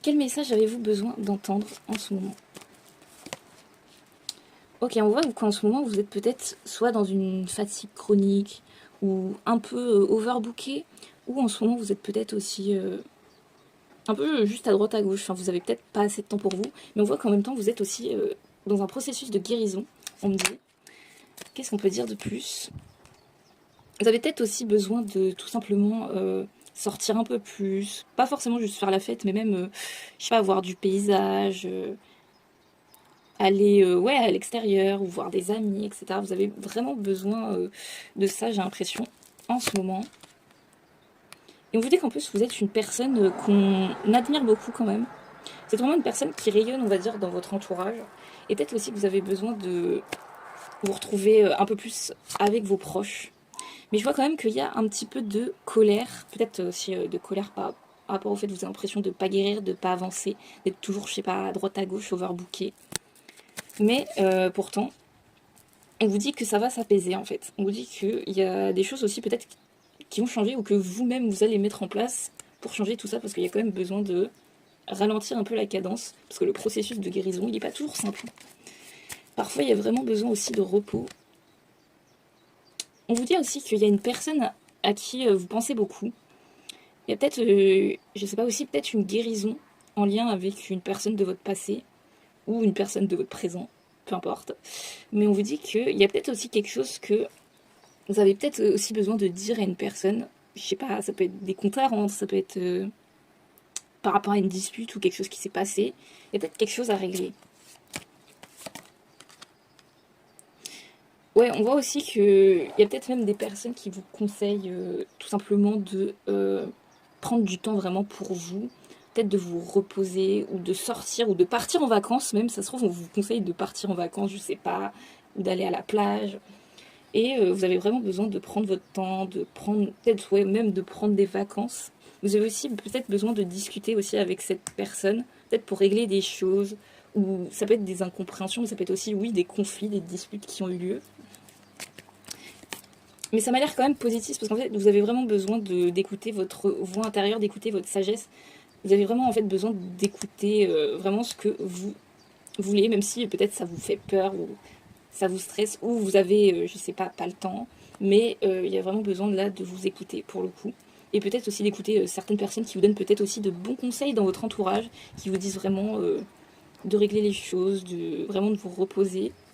Quel message avez-vous besoin d'entendre en ce moment? Ok, on voit qu'en ce moment, vous êtes peut-être soit dans une fatigue chronique ou un peu overbooké, ou en ce moment, vous êtes peut-être aussi un peu juste à droite à gauche. Enfin, vous avez peut-être pas assez de temps pour vous, mais on voit qu'en même temps, vous êtes aussi dans un processus de guérison. On me dit, qu'est-ce qu'on peut dire de plus? Vous avez peut-être aussi besoin de tout simplement sortir un peu plus, pas forcément juste faire la fête, mais même, je sais pas, voir du paysage, aller ouais, à l'extérieur ou voir des amis, etc. Vous avez vraiment besoin de ça, j'ai l'impression, en ce moment. Et on vous dit qu'en plus, vous êtes une personne qu'on admire beaucoup quand même. C'est vraiment une personne qui rayonne, on va dire, dans votre entourage. Et peut-être aussi que vous avez besoin de vous retrouver un peu plus avec vos proches. Mais je vois quand même qu'il y a un petit peu de colère, peut-être aussi de colère par rapport au fait que vous avez l'impression de ne pas guérir, de ne pas avancer, d'être toujours, je sais pas, à droite à gauche, overbooké. Mais pourtant, on vous dit que ça va s'apaiser en fait. On vous dit qu'il y a des choses aussi peut-être qui vont changer ou que vous-même vous allez mettre en place pour changer tout ça parce qu'il y a quand même besoin de ralentir un peu la cadence parce que le processus de guérison il n'est pas toujours simple. Parfois il y a vraiment besoin aussi de repos. On vous dit aussi qu'il y a une personne à qui vous pensez beaucoup. Il y a peut-être, je sais pas aussi, peut-être une guérison en lien avec une personne de votre passé ou une personne de votre présent, peu importe. Mais on vous dit qu'il y a peut-être aussi quelque chose que vous avez peut-être aussi besoin de dire à une personne, je sais pas, ça peut être des comptes à rendre, ça peut être par rapport à une dispute ou quelque chose qui s'est passé, il y a peut-être quelque chose à régler. Ouais, on voit aussi qu'il y a peut-être même des personnes qui vous conseillent tout simplement de prendre du temps vraiment pour vous, peut-être de vous reposer ou de sortir ou de partir en vacances même, ça se trouve on vous conseille de partir en vacances, je sais pas, ou d'aller à la plage. Et vous avez vraiment besoin de prendre votre temps, de prendre, peut-être ouais, même de prendre des vacances. Vous avez aussi peut-être besoin de discuter aussi avec cette personne, peut-être pour régler des choses, ou ça peut être des incompréhensions, mais ça peut être aussi, oui, des conflits, des disputes qui ont eu lieu. Mais ça m'a l'air quand même positif, parce qu'en fait, vous avez vraiment besoin d'écouter votre voix intérieure, d'écouter votre sagesse. Vous avez vraiment en fait besoin d'écouter vraiment ce que vous voulez, même si peut-être ça vous fait peur ou ça vous stresse ou vous avez, je sais pas le temps, mais il y a vraiment besoin là de vous écouter pour le coup. Et peut-être aussi d'écouter certaines personnes qui vous donnent peut-être aussi de bons conseils dans votre entourage, qui vous disent vraiment de régler les choses, vraiment de vous reposer.